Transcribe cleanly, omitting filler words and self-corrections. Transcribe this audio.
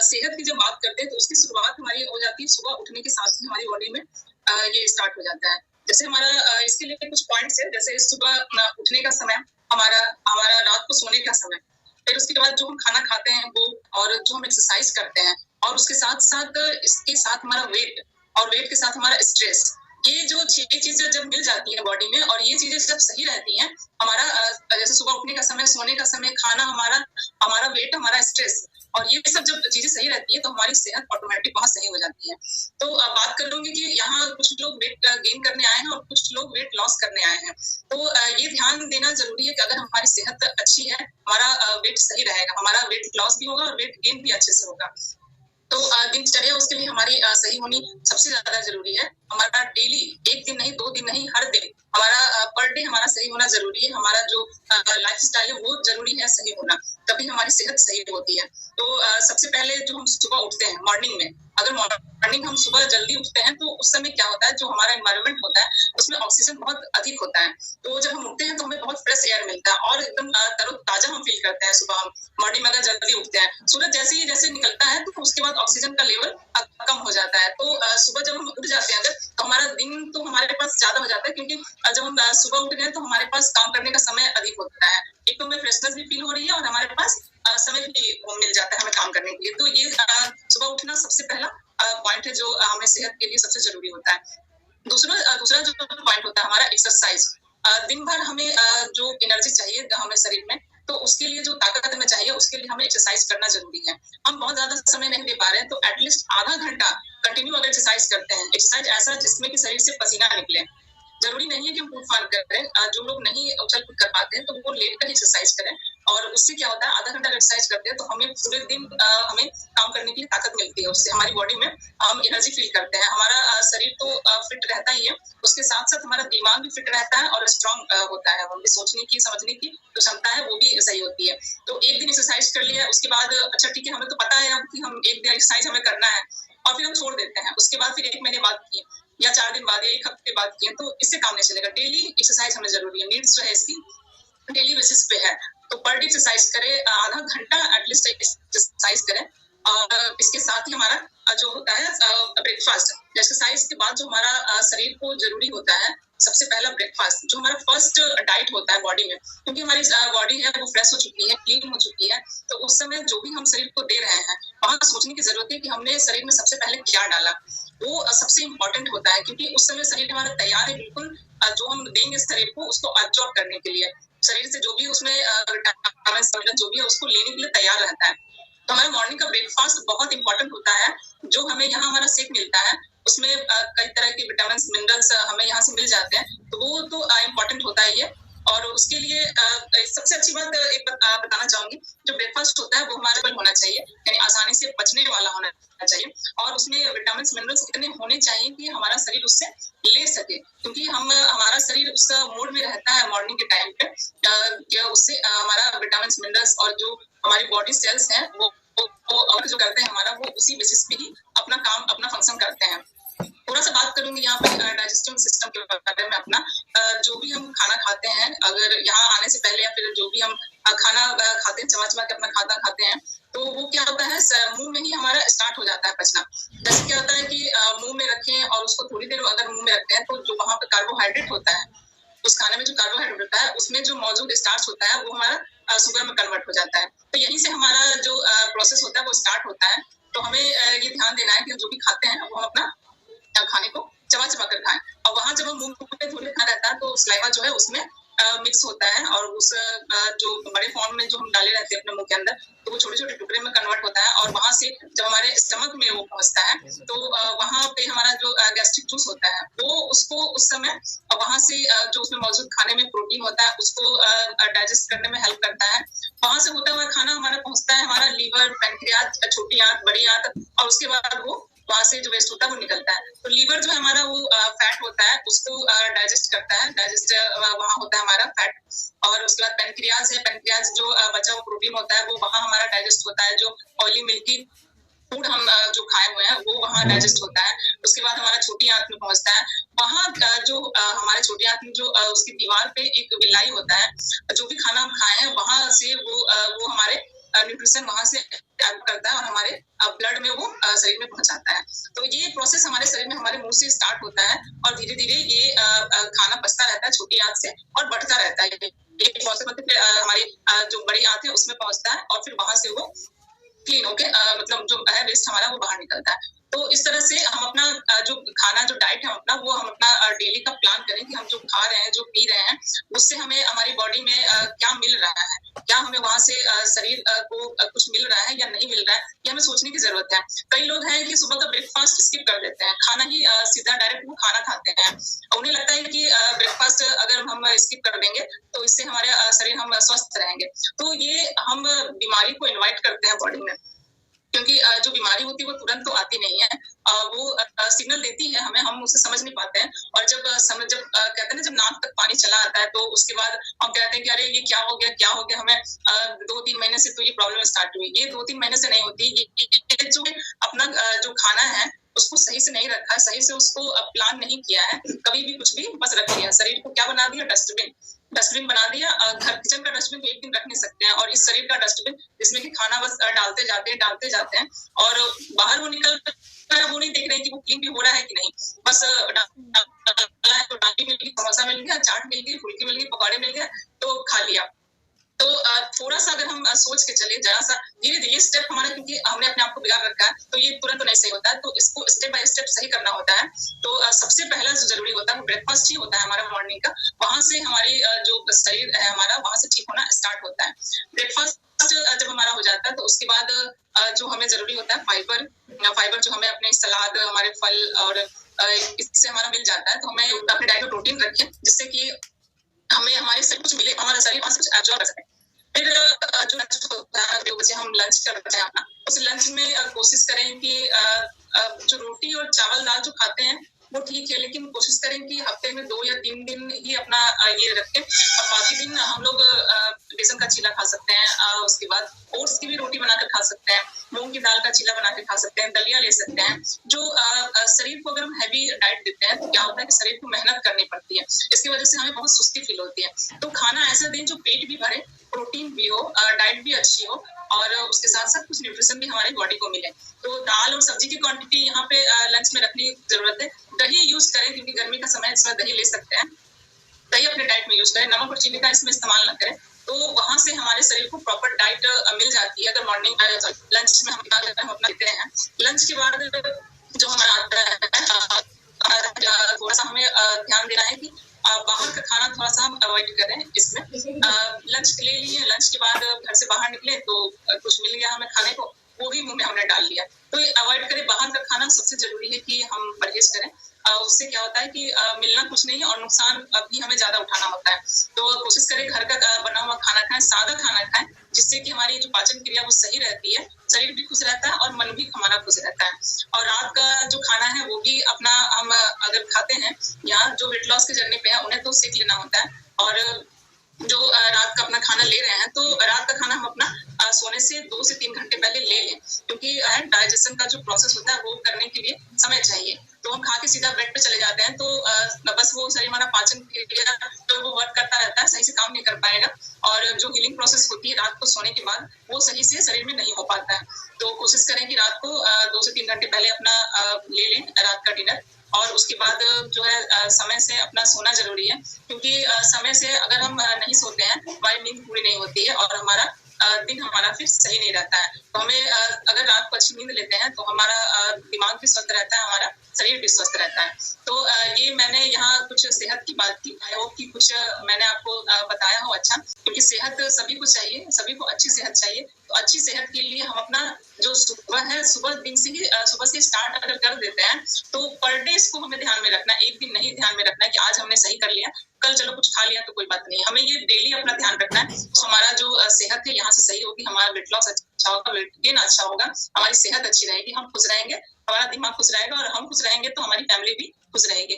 सेहत की जब बात करते हैं तो उसकी शुरुआत हमारी हो जाती है सुबह उठने के साथ ही हमारी बॉडी में ये स्टार्ट हो जाता है। जैसे हमारा इसके लिए कुछ पॉइंट्स है, जैसे सुबह उठने का समय, हमारा हमारा रात को सोने का समय, फिर उसके बाद जो हम खाना खाते हैं वो, और जो हम एक्सरसाइज करते हैं, और उसके साथ साथ इसके साथ हमारा वेट, और वेट के साथ हमारा स्ट्रेस, ये जो चीजें जब मिल जाती है बॉडी में और ये चीजें जब सही रहती हैं, हमारा जैसे सुबह उठने का समय, सोने का समय, खाना, हमारा हमारा वेट, हमारा स्ट्रेस, और ये सब जब चीजें सही रहती है तो हमारी सेहत ऑटोमेटिक बहुत सही हो जाती है। तो अब बात कर लूंगी कि यहाँ कुछ लोग वेट गेन करने आए हैं और कुछ लोग वेट लॉस करने आए हैं। तो ये ध्यान देना जरूरी है कि अगर हमारी सेहत अच्छी है, हमारा वेट सही रहेगा, हमारा वेट लॉस भी होगा और वेट गेन भी अच्छे से होगा। तो दिनचर्या उसके लिए हमारी सही होनी सबसे ज्यादा जरूरी है। हमारा डेली, एक दिन नहीं, 2 दिन नहीं, हर दिन हमारा पर डे हमारा सही होना जरूरी है। हमारा जो लाइफ स्टाइल है वो जरूरी है सही होना, तभी हमारी सेहत सही होती है। तो सबसे पहले जो हम सुबह उठते हैं मॉर्निंग में, अगर मॉर्निंग हम सुबह जल्दी उठते हैं तो उस समय क्या होता है, जो हमारा एनवायरनमेंट होता है उसमें ऑक्सीजन बहुत अधिक होता है। तो जब हम उठते हैं तो हमें बहुत फ्रेश एयर मिलता है और एकदम तरोताजा हम फील करते हैं। सुबह हम मॉर्निंग में अगर जल्दी उठते हैं, सूरज जैसे निकलता है तो उसके बाद ऑक्सीजन का लेवल कम हो जाता है। तो सुबह जब हम उठ जाते हैं अगर, तो हमारा दिन तो हमारे पास ज्यादा हो जाता है, क्योंकि जब हम सुबह उठ गए तो हमारे पास काम करने का समय अधिक होता है। एक तो हमें फ्रेशनेस भी फील हो रही है और हमारे पास समय भी मिल जाता है हमें काम करने के लिए। तो ये सुबह उठना सबसे पहला पॉइंट है जो हमें सेहत के लिए सबसे जरूरी होता है। दूसरा जो पॉइंट होता है हमारा एक्सरसाइज। दिन भर हमें जो एनर्जी चाहिए हमें शरीर में, तो उसके लिए जो ताकत हमें चाहिए उसके लिए हमें एक्सरसाइज करना जरूरी है। हम बहुत ज्यादा समय नहीं दे पा रहे हैं तो एटलीस्ट आधा घंटा कंटिन्यू अगर एक्सरसाइज करते हैं, एक्सरसाइज ऐसा जिसमें कि शरीर से पसीना निकले, जरूरी नहीं है कि हम कूद फाड़ करें। जो लोग नहीं उछल कूद कर पाते हैं तो वो लेट कर एक्सरसाइज करें, और उससे क्या होता है, आधा घंटा एक्सरसाइज करते हैं तो हमें पूरे दिन हमें काम करने के लिए ताकत मिलती है। उससे हमारी बॉडी में हम एनर्जी फील करते हैं। हमारा शरीर तो फिट रहता ही है, उसके साथ साथ हमारा दिमाग भी फिट रहता है और स्ट्रांग होता है। हमें सोचने की, समझने की जो क्षमता है वो भी सही होती है। तो एक दिन एक्सरसाइज कर लिया, उसके बाद अच्छा ठीक है, हमें तो पता है अब कि हम एक दिन एक्सरसाइज हमें करना है, और फिर हम छोड़ देते हैं। उसके बाद फिर 1 महीने बाद किए, या 4 दिन बाद, या 1 हफ्ते बाद किए, तो इससे काम नहीं चलेगा। डेली एक्सरसाइज हमें जरूरी है, नीड्स जो है इसकी डेली बेसिस पे है। तो पर डे एक्सरसाइज करें, आधा घंटा एटलीस्ट एक्सरसाइज करें। और इसके साथ ही हमारा जो होता है ब्रेकफास्ट, एक्सरसाइज के बाद जो हमारा शरीर को जरूरी होता है, सबसे पहला ब्रेकफास्ट, जो हमारा फर्स्ट डाइट होता है बॉडी में, क्योंकि हमारी बॉडी है वो फ्रेश हो चुकी है, क्लीन हो चुकी है। तो उस समय जो भी हम शरीर को दे रहे हैं, वहां सोचने की जरूरत है कि हमने शरीर में सबसे पहले क्या डाला। वो सबसे इम्पोर्टेंट होता है, क्योंकि उस समय शरीर हमारा तैयार है बिल्कुल जो हम देंगे शरीर को उसको अब्जॉर्ब करने के लिए। शरीर से जो भी उसमें विटामिन जो भी है उसको लेने के लिए तैयार रहता है। तो हमारा मॉर्निंग का ब्रेकफास्ट बहुत इंपॉर्टेंट होता है। जो हमें यहाँ हमारा शेक मिलता है उसमें कई तरह के विटामिन मिनरल्स हमें यहाँ से मिल जाते हैं, तो वो तो इम्पोर्टेंट होता ही है। और उसके लिए सबसे अच्छी बात एक बताना चाहूंगी, जो ब्रेकफास्ट होता है वो हमारे पर होना चाहिए, यानी आसानी से पचने वाला होना चाहिए, और उसमें विटामिन मिनरल्स इतने होने चाहिए कि हमारा शरीर उससे ले सके, क्योंकि हमारा शरीर उस मूड में रहता है मॉर्निंग के टाइम पे, उससे हमारा विटामिन मिनरल्स और जो हमारी बॉडी सेल्स हैं वो और जो करते हैं हमारा, वो उसी बेसिस पे ही अपना काम, अपना फंक्शन करते हैं। थोड़ा सा बात करूंगी यहाँ पे डाइजेस्टिव सिस्टम के बारे में अपना। जो भी हम खाना खाते हैं, अगर यहाँ आने से पहले या फिर जो भी हम खाना खाते हैं, चबा के अपना खाना खाते हैं, तो वो क्या होता है, मुंह में ही हमारा स्टार्ट हो जाता है पचना। जैसे क्या होता है कि मुंह में रखें और उसको थोड़ी देर अगर मुंह में रखते हैं तो जो वहाँ पे कार्बोहाइड्रेट होता है, उस खाने में जो कार्बोहाइड्रेट होता है उसमें जो मौजूद स्टार्च होता है वो हमारा शुगर में कन्वर्ट हो जाता है। तो यहीं से हमारा जो प्रोसेस होता है वो स्टार्ट होता है। तो हमें ये ध्यान देना है कि जो भी खाते हैं वो हम अपना खाने को चबा कर खाएं, और वहां जब हम मुंह में थोड़ी खा रहता है तो सलाइवा जो है उसमें मिक्स होता है, और उस जो बड़े फॉर्म में जो हम डाले रहते हैं अपने मुंह के अंदर, तो वो छोटे छोटे टुकड़े में कन्वर्ट होता है, और वहां से जब हमारे स्टमक में वो पहुंचता है तो वहां पे हमारा जो गैस्ट्रिक जूस होता है वो उसको उस समय वहां से जो उसमें मौजूद खाने में प्रोटीन होता है उसको डाइजेस्ट करने में हेल्प करता है। वहां से होता हुआ खाना हमारा पहुंचता है हमारा लीवर, पैंक्रियाज, छोटी आंत, बड़ी आंत, और उसके बाद वो वहां से जो वेस्ट होता है वो निकलता है। तो लीवर जो है हमारा वो फैट होता है उसको डाइजेस्ट करता है, डाइजेस्ट वहां होता है हमारा फैट। और उसके बाद पैंक्रियाज है, पैंक्रियाज जो बचा हुआ प्रोटीन होता है वो वहां हमारा डाइजेस्ट होता है। जो ऑयली मिल्की फूड हम जो खाए हुए हैं वो वहां डाइजेस्ट होता है। उसके बाद हमारा छोटी आंत में पहुंचता है, वहां जो हमारे छोटी आंत में जो उसकी दीवार पे एक विलाई होता है, जो भी खाना हम खाए हैं वहां से वो हमारे न्यूट्रिशन वहां से एब्जॉर्ब करता है और हमारे ब्लड में वो शरीर में पहुंचाता है। तो ये प्रोसेस हमारे शरीर में हमारे मुंह से स्टार्ट होता है और धीरे धीरे ये खाना पचता रहता है छोटी आंच से और बढ़ता रहता है। ये प्रोसेस मतलब हमारी जो बड़ी आंत है उसमें पहुंचता है और फिर वहां से वो क्लीन होके मतलब जो है वेस्ट हमारा वो बाहर निकलता है। तो इस तरह से हम अपना जो खाना जो डाइट है अपना वो हम अपना डेली का प्लान करें कि हम जो खा रहे हैं जो पी रहे हैं उससे हमें हमारी बॉडी में क्या मिल रहा है, क्या हमें वहां से शरीर को कुछ मिल रहा है या नहीं मिल रहा है, ये हमें सोचने की जरूरत है। कई लोग हैं कि सुबह का ब्रेकफास्ट स्किप कर देते हैं, खाना ही सीधा डायरेक्ट वो खाना खाते हैं। उन्हें लगता है कि ब्रेकफास्ट अगर हम स्किप कर देंगे तो इससे हमारे शरीर हम स्वस्थ रहेंगे। तो ये हम बीमारी को इन्वाइट करते हैं बॉडी में, क्योंकि जो बीमारी होती है वो तुरंत तो आती नहीं है, वो सिग्नल देती है हमें, हम उसे समझ नहीं पाते हैं। और जब कहते हैं ना जब नाक तक पानी चला आता है तो उसके बाद हम कहते हैं कि अरे ये क्या हो गया क्या हो गया, हमें 2-3 महीने से तो ये प्रॉब्लम स्टार्ट हुई। ये 2-3 महीने से नहीं होती, ये जो अपना जो खाना है उसको सही से नहीं रखा, सही से उसको प्लान नहीं किया है, कभी भी कुछ भी बस रख दिया, शरीर को क्या बना दिया, डस्टबिन बना दिया। घर किचन का डस्टबिन तो एक दिन रख नहीं सकते हैं और इस शरीर का डस्टबिन जिसमें कि खाना बस डालते जाते हैं और बाहर वो निकल वो नहीं देख रहे कि वो क्लीन भी हो रहा है कि नहीं, बस डाला है तो डाली मिल गई, समोसा मिल गया, चाट मिल गई, फुल्की मिल गई, पकौड़े मिल गए तो खा लिया। तो थोड़ा सा अगर हम सोच के चले, जरा सा धीरे धीरे स्टेप हमारा, क्योंकि हमने अपने आप को बिगाड़ रखा है तो ये तुरंत तो नहीं सही होता है, तो इसको स्टेप बाय स्टेप सही करना होता है। तो सबसे पहला जो जरूरी होता है वो ब्रेकफास्ट ही होता है हमारा मॉर्निंग का, वहां से हमारी जो शरीर है हमारा वहां से ठीक होना स्टार्ट होता है। ब्रेकफास्ट जब हमारा हो जाता है तो उसके बाद जो हमें जरूरी होता है फाइबर जो हमें अपने सलाद, हमारे फल और इससे हमारा मिल जाता है। तो हमें अपने डाइट में प्रोटीन रखें जिससे कि हमें हमारे सब कुछ मिले, हमारा शरीर वहां से कुछ एब्जॉर्ब कर सके। फिर जो लंच होता है, जो बच्चे हम लंच करते हैं अपना, उस लंच में कोशिश करें कि जो रोटी और चावल दाल जो खाते हैं वो ठीक है, लेकिन कोशिश करें कि हफ्ते में 2 या 3 दिन ही अपना ये रखें और बाकी दिन हम लोग बेसन का चीला खा सकते हैं, उसके बाद ओट्स की भी रोटी बनाकर खा सकते हैं, मूंग की दाल का चीला बना के खा सकते हैं, दलिया ले सकते हैं। जो शरीर को अगर हम हैवी डाइट देते हैं तो क्या होता है कि शरीर को मेहनत करनी पड़ती है, इसकी वजह से हमें बहुत सुस्ती फील होती है। तो खाना ऐसा दें जो पेट भी भरे, प्रोटीन भी हो, डाइट भी अच्छी हो और उसके साथ साथ कुछ न्यूट्रिशन भी हमारी बॉडी को मिले। तो दाल और सब्जी की क्वांटिटी यहाँ पे लंच में रखने की जरूरत है। दही यूज करें क्योंकि गर्मी का समय, इसमें दही ले सकते हैं, दही अपने डाइट में यूज करें, नमक और चीनी का इसमें इस्तेमाल न करें। तो वहां से हमारे शरीर को प्रॉपर डाइट मिल जाती है। अगर मॉर्निंग लंच में हम अपना लेते हैं, लंच के बाद जो हमारा आता है थोड़ा सा हमें ध्यान देना है कि बाहर का खाना थोड़ा सा हम अवॉइड करें। इसमें लंच ले लिए, लंच के बाद घर से बाहर निकले तो कुछ मिल गया हमें खाने को, वो भी मुंह में हमने डाल लिया, तो ये अवॉइड करें। बाहर का खाना सबसे जरूरी है कि हम परहेज करें, उससे क्या होता है कि मिलना कुछ नहीं है और नुकसान भी हमें ज्यादा उठाना होता है। तो कोशिश करें घर का बना हुआ खाना खाएं, सादा खाना खाएं, जिससे कि हमारी जो पाचन क्रिया वो सही रहती है, शरीर भी खुश रहता है और मन भी हमारा खुश रहता है। और रात का जो खाना है वो भी अपना हम अगर खाते हैं, यहाँ जो वेट लॉस के जर्नी पे है उन्हें तो सीख लेना होता है। और जो रात का अपना खाना ले रहे हैं तो रात का खाना हम अपना सोने से 2 से 3 घंटे पहले ले लें, क्योंकि डाइजेशन का जो प्रोसेस होता है वो करने के लिए समय चाहिए। तो हम खा के सीधा बेड पे चले जाते हैं तो बस वो शरीर हमारा पाचन क्रिया तो वो वर्क करता रहता है, सही से काम नहीं कर पाएगा और जो हीलिंग प्रोसेस होती है रात को सोने के बाद वो सही से शरीर में नहीं हो पाता है। तो कोशिश करें कि रात को 2 से 3 घंटे पहले अपना ले लें रात का डिनर और उसके बाद जो है समय से अपना सोना जरूरी है, क्योंकि समय से अगर हम नहीं सोते हैं हमारी नींद पूरी नहीं होती है और हमारा दिन हमारा फिर सही नहीं रहता है। तो हमें अगर रात को अच्छी नींद लेते हैं तो हमारा दिमाग भी स्वस्थ रहता है, हमारा शरीर भी स्वस्थ रहता है। तो ये मैंने यहाँ कुछ सेहत की बात की, आई होप कि कुछ मैंने आपको बताया हो अच्छा, क्योंकि सेहत सभी को चाहिए, सभी को अच्छी सेहत चाहिए। तो अच्छी सेहत के लिए हम अपना जो सुबह है, सुबह से स्टार्ट अगर कर देते हैं तो पर डे इसको हमें ध्यान में रखना है। एक दिन नहीं ध्यान में रखना है कि आज हमने सही कर लिया, कल चलो कुछ खा लिया तो कोई बात नहीं, हमें ये डेली अपना ध्यान रखना है। तो हमारा जो सेहत है यहाँ से सही होगी, हमारा वेट लॉस अच्छा होगा, वेट गेन अच्छा होगा, हमारी सेहत अच्छी रहेगी, हम खुश रहेंगे, हमारा दिमाग खुश रहेगा और हम खुश रहेंगे तो हमारी फैमिली भी खुश रहेगी।